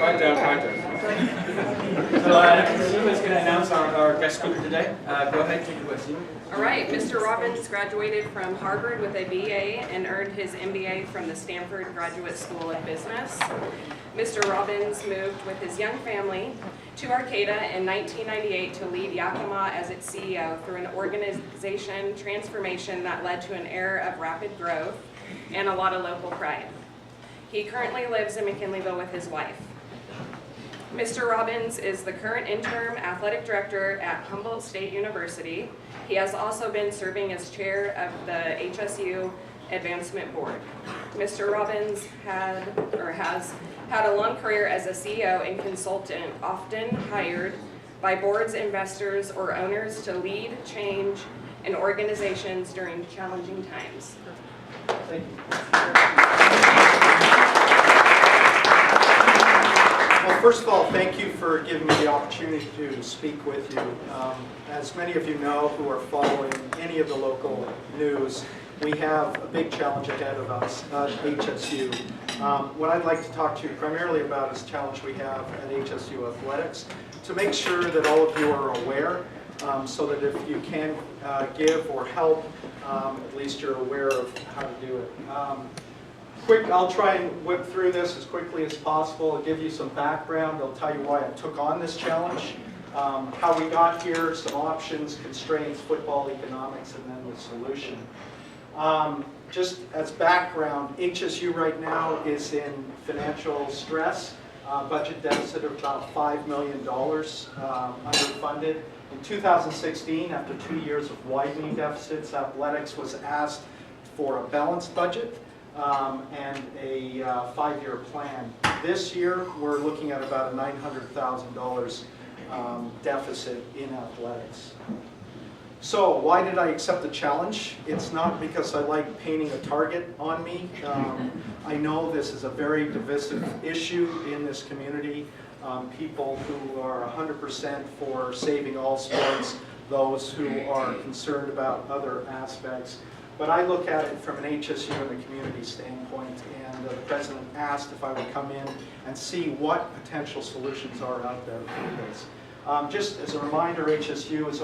Quiet down, quiet down. So, Sue is going to announce our guest speaker today. Go ahead, take it away, Sue. All right, Mr. Robins graduated from Harvard with a BA and earned his MBA from the Stanford Graduate School of Business. Mr. Robins moved with his young family to Arcata in 1998 to lead Yakima as its CEO through an organization transformation that led to an era of rapid growth and a lot of local pride. He currently lives in McKinleyville with his wife. Mr. Robins is the current interim athletic director at Humboldt State University. He has also been serving as chair of the HSU Advancement Board. Mr. Robins has had a long career as a CEO and consultant, often hired by boards, investors, or owners to lead change in organizations during challenging times. Thank you. Well, first of all, thank you for giving me the opportunity to speak with you. As many of you know who are following any of the local news, we have a big challenge ahead of us at HSU. What I'd like to talk to you primarily about is the challenge we have at HSU Athletics, to make sure that all of you are aware, so that if you can give or help, at least you're aware of how to do it. I'll try and whip through this as quickly as possible. I'll give you some background. I'll tell you why I took on this challenge, how we got here, some options, constraints, football economics, and then the solution. Just as background, HSU right now is in financial stress, budget deficit of about $5 million, underfunded. In 2016, after 2 years of widening deficits, athletics was asked for a balanced budget and a 5-year plan. This year, we're looking at about a $900,000 deficit in athletics. So why did I accept the challenge? It's not because I like painting a target on me. I know this is a very divisive issue in this community. People who are 100% for saving all sports, those who are concerned about other aspects. But I look at it from an HSU and a community standpoint, and the president asked if I would come in and see what potential solutions are out there for this. Just as a reminder, HSU is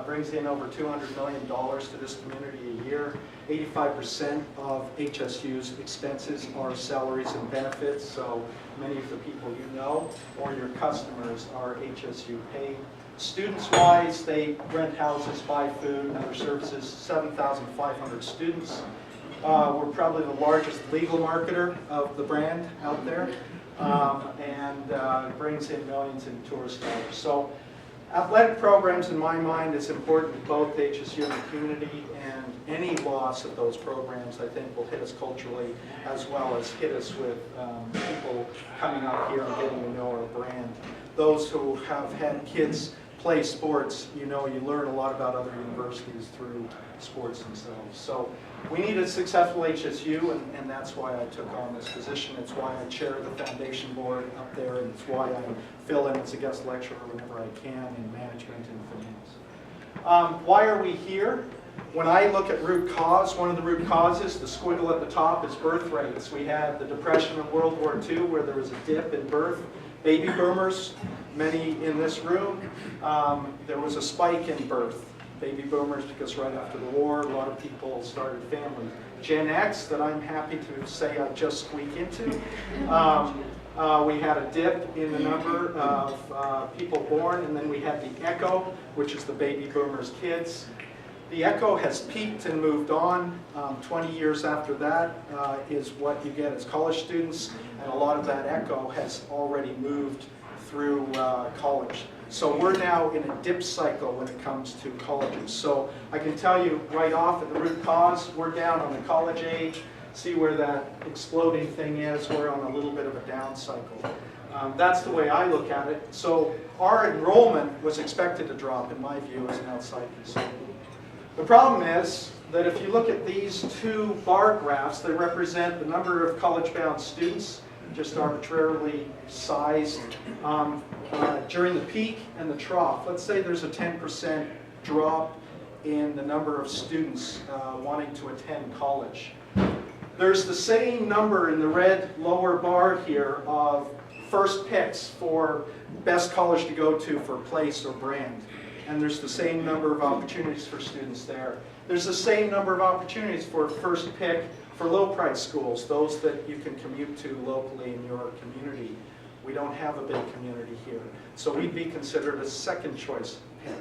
brings in over $200 million to this community a year. 85% of HSU's expenses are salaries and benefits, so many of the people you know or your customers are HSU paid. Students-wise, they rent houses, buy food, and other services, 7,500 students. We're probably the largest legal marketer of the brand out there. And brings in millions in tourist dollars. So athletic programs, in my mind, is important to both HSU and the community, and any loss of those programs, I think, will hit us culturally, as well as hit us with people coming out here and getting to know our brand. Those who have had kids play sports, you know, you learn a lot about other universities through sports themselves. So we need a successful HSU, and that's why I took on this position. It's why I chair the foundation board up there, and it's why I fill in as a guest lecturer whenever I can in management and finance. Why are we here? When I look at root cause, one of the root causes, the squiggle at the top, is birth rates. We had the Depression of World War II, where there was a dip in birth. Baby boomers, many in this room, there was a spike in birth. Baby boomers, because right after the war, a lot of people started families. Gen X, that I'm happy to say I just squeak into, we had a dip in the number of people born, and then we had the echo, which is the baby boomers' kids. The echo has peaked and moved on. 20 years after that is what you get as college students, and a lot of that echo has already moved through college. So we're now in a dip cycle when it comes to colleges. So I can tell you right off at the root cause, we're down on the college age. See where that exploding thing is? We're on a little bit of a down cycle. That's the way I look at it. So our enrollment was expected to drop, in my view, as an outside consultant. The problem is that if you look at these two bar graphs, they represent the number of college-bound students, just arbitrarily sized, during the peak and the trough. Let's say there's a 10% drop in the number of students wanting to attend college. There's the same number in the red lower bar here of first picks for best college to go to for place or brand. And there's the same number of opportunities for students there. There's the same number of opportunities for first pick for low-price schools, those that you can commute to locally in your community. We don't have a big community here, so we'd be considered a second choice pick.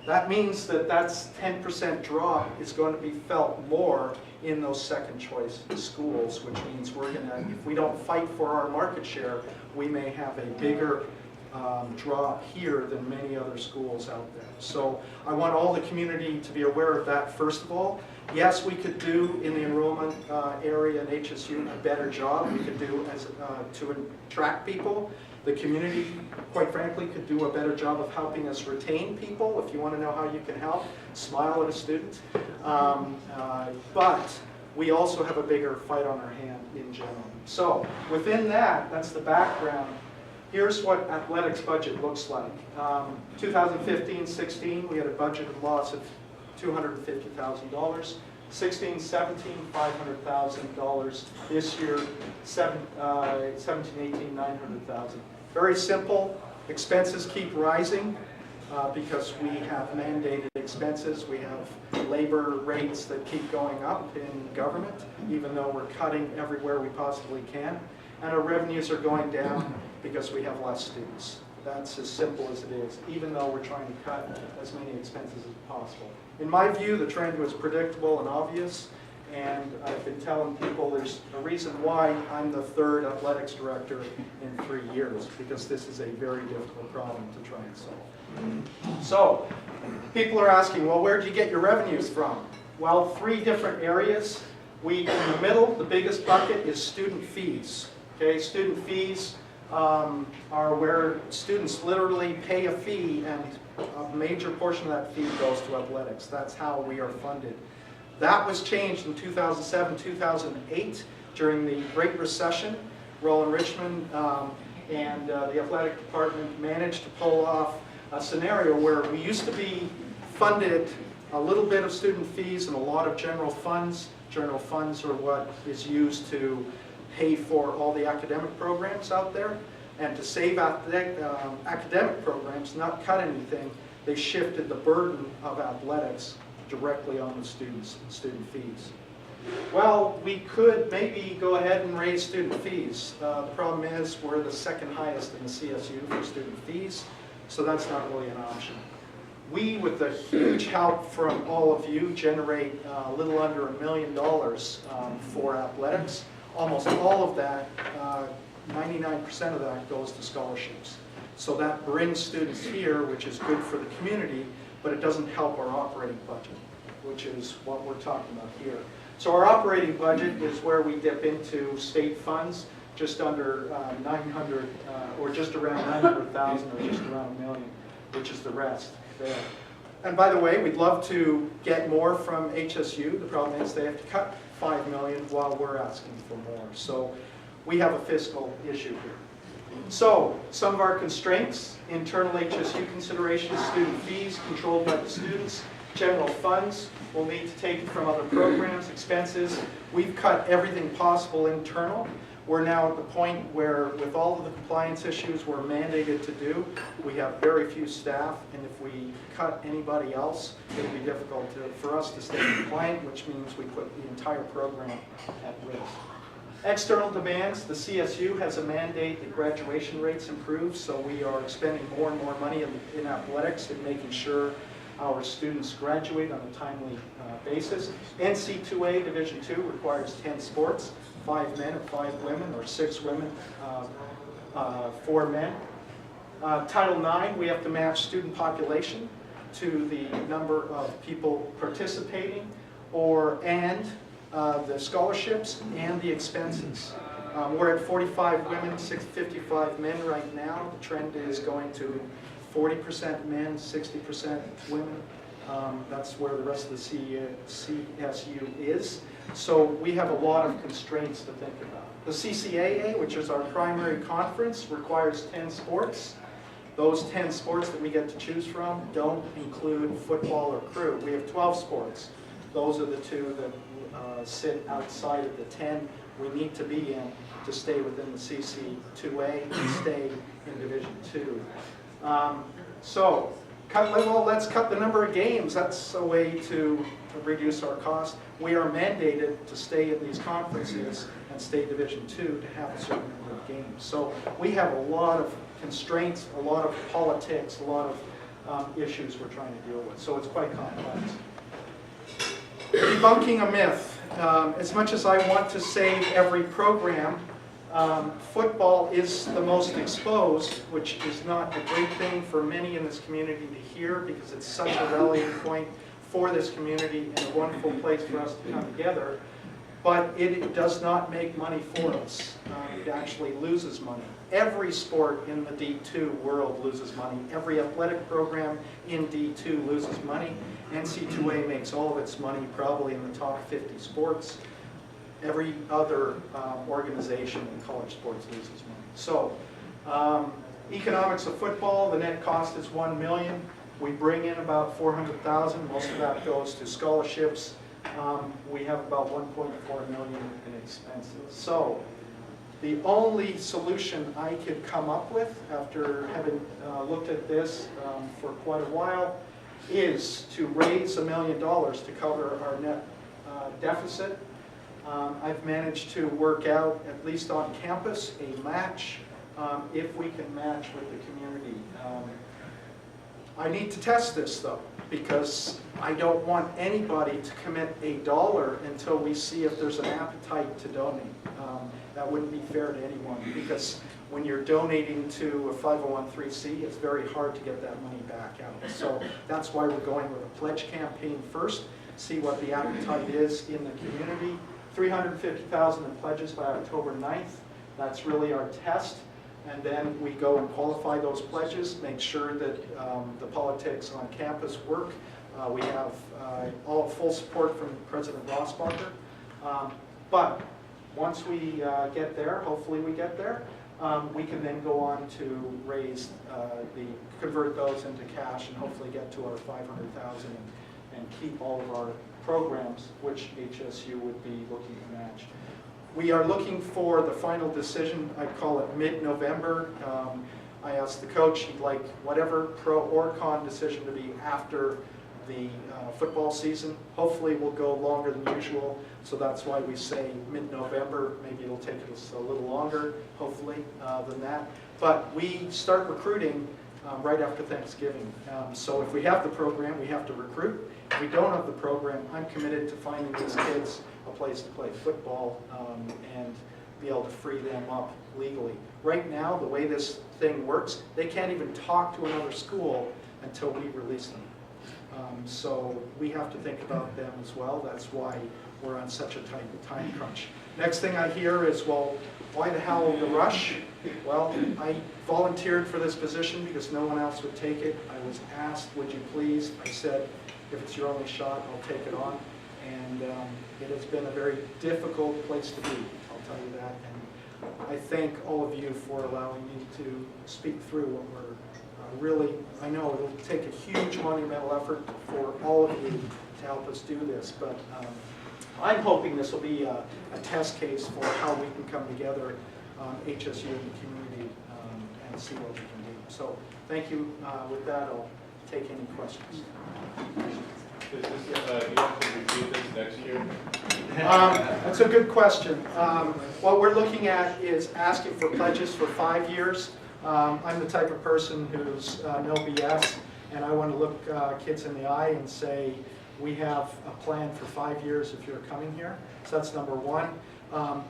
That means that that's 10% drop is going to be felt more in those second choice schools, which means we're going to, if we don't fight for our market share, we may have a bigger drop here than many other schools out there. So I want all the community to be aware of that first of all. Yes, we could do in the enrollment area in HSU a better job. We could do as to attract people. The community, quite frankly, could do a better job of helping us retain people. If you want to know how you can help, smile at a student. But we also have a bigger fight on our hand in general. So within that, that's the background. Here's what athletics budget looks like. 2015-16, we had a budget of loss of $250,000. 16-17, $500,000. This year, 17-18, $900,000. Very simple. Expenses keep rising because we have mandated expenses. We have labor rates that keep going up in government, even though we're cutting everywhere we possibly can. And our revenues are going down because we have less students. That's as simple as it is, even though we're trying to cut as many expenses as possible. In my view, the trend was predictable and obvious, and I've been telling people there's a reason why I'm the third athletics director in 3 years, because this is a very difficult problem to try and solve. So, people are asking, well, where did you get your revenues from? Well, 3 different areas. In the middle, the biggest bucket is student fees. Okay, student fees are where students literally pay a fee, and a major portion of that fee goes to athletics. That's how we are funded. That was changed in 2007, 2008 during the Great Recession. Roland Richmond and the athletic department managed to pull off a scenario where we used to be funded a little bit of student fees and a lot of general funds. General funds are what is used to pay for all the academic programs out there. And to save academic programs, not cut anything, they shifted the burden of athletics directly on the students, student fees. Well, we could maybe go ahead and raise student fees. The problem is we're the second highest in the CSU for student fees, so that's not really an option. We, with the huge help from all of you, generate a little under $1 million for athletics. Almost all of that, 99% of that goes to scholarships. So that brings students here, which is good for the community, but it doesn't help our operating budget, which is what we're talking about here. So our operating budget is where we dip into state funds, just under 900, or just around 900,000, or just around $1 million, which is the rest there. And by the way, we'd love to get more from HSU. The problem is they have to cut $5 million while we're asking for more. So we have a fiscal issue here. So some of our constraints: internal HSU considerations, student fees controlled by the students, general funds, we'll need to take it from other programs, expenses. We've cut everything possible internal. We're now at the point where, with all of the compliance issues we're mandated to do, we have very few staff, and if we cut anybody else, it'll be difficult for us to stay compliant, which means we put the entire program at risk. External demands: the CSU has a mandate that graduation rates improve, so we are spending more and more money in athletics and making sure our students graduate on a timely basis. NC2A Division II requires 10 sports, 5 men or 5 women, or 6 women, 4 men. Title IX, we have to match student population to the number of people participating, and the scholarships and the expenses. We're at 45 women, 55 men right now. The trend is going to 40% men, 60% women. That's where the rest of the CSU is. So we have a lot of constraints to think about. The CCAA, which is our primary conference, requires 10 sports. Those 10 sports that we get to choose from don't include football or crew. We have 12 sports. Those are the 2 that sit outside of the 10 we need to be in to stay within the CC2A and stay in Division 2. So, let's cut the number of games. That's a way to reduce our cost. We are mandated to stay in these conferences and stay Division 2 to have a certain number of games. So we have a lot of constraints, a lot of politics, a lot of issues we're trying to deal with. So it's quite complex. Debunking a myth. As much as I want to save every program, football is the most exposed, which is not a great thing for many in this community to hear because it's such a rallying point for this community and a wonderful place for us to come together. But it does not make money for us. It actually loses money. Every sport in the D2 world loses money. Every athletic program in D2 loses money. NC2A makes all of its money probably in the top 50 sports. Every other organization in college sports loses money. So, economics of football, the net cost is $1 million. We bring in about $400,000. Most of that goes to scholarships. We have about $1.4 million in expenses. So, the only solution I could come up with after having looked at this for quite a while is to raise $1 million to cover our net deficit. I've managed to work out, at least on campus, a match, if we can match with the community. I need to test this though, because I don't want anybody to commit $1 until we see if there's an appetite to donate. That wouldn't be fair to anyone, because when you're donating to a 501(c), it's very hard to get that money back out. So that's why we're going with a pledge campaign first, see what the appetite is in the community. 350,000 in pledges by October 9th. That's really our test. And then we go and qualify those pledges, make sure that the politics on campus work. We have all full support from President Rossbacher. But once we get there, hopefully we get there, we can then go on to raise convert those into cash and hopefully get to our 500,000 and keep all of our programs, which HSU would be looking to match. We are looking for the final decision, I call it mid-November. I asked the coach, he'd like whatever pro or con decision to be after the football season. Hopefully we'll go longer than usual, so that's why we say mid-November. Maybe it'll take us a little longer, hopefully, than that. But we start recruiting right after Thanksgiving. So if we have the program, we have to recruit. If we don't have the program, I'm committed to finding these kids a place to play football and be able to free them up legally. Right now, the way this thing works, they can't even talk to another school until we release them. So we have to think about them as well. That's why we're on such a tight time crunch. Next thing I hear is, well, why the hell the rush? Well, I volunteered for this position because no one else would take it. I was asked, would you please? I said, if it's your only shot, I'll take it on. And it has been a very difficult place to be, I'll tell you that. And I thank all of you for allowing me to speak through what we're really, I know it'll take a huge monumental effort for all of you to help us do this, but I'm hoping this will be a test case for how we can come together, HSU and the community, and see what we can do. So thank you. With that, I'll take any questions. Is this, you have to repeat this next year? That's a good question. What we're looking at is asking for pledges for 5 years. I'm the type of person who's no BS, and I want to look kids in the eye and say, we have a plan for 5 years if you're coming here. So that's number one.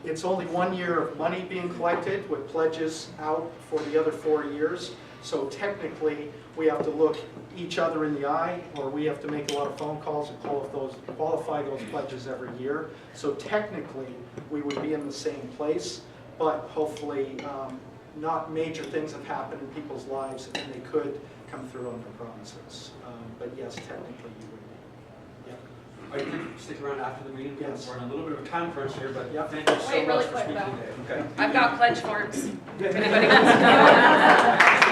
It's only 1 year of money being collected with pledges out for the other 4 years. So technically, we have to look each other in the eye, or we have to make a lot of phone calls and qualify those pledges every year. So technically, we would be in the same place, but hopefully not major things have happened in people's lives and they could come through on their promises. But yes, technically you would be. Yeah. Are you going to stick around after the meeting? Yes. We're on a little bit of a time crunch here, but Yeah. thank you so Wait, much really for quick, speaking though. today. Okay. I've got pledge forms. If anybody wants to know.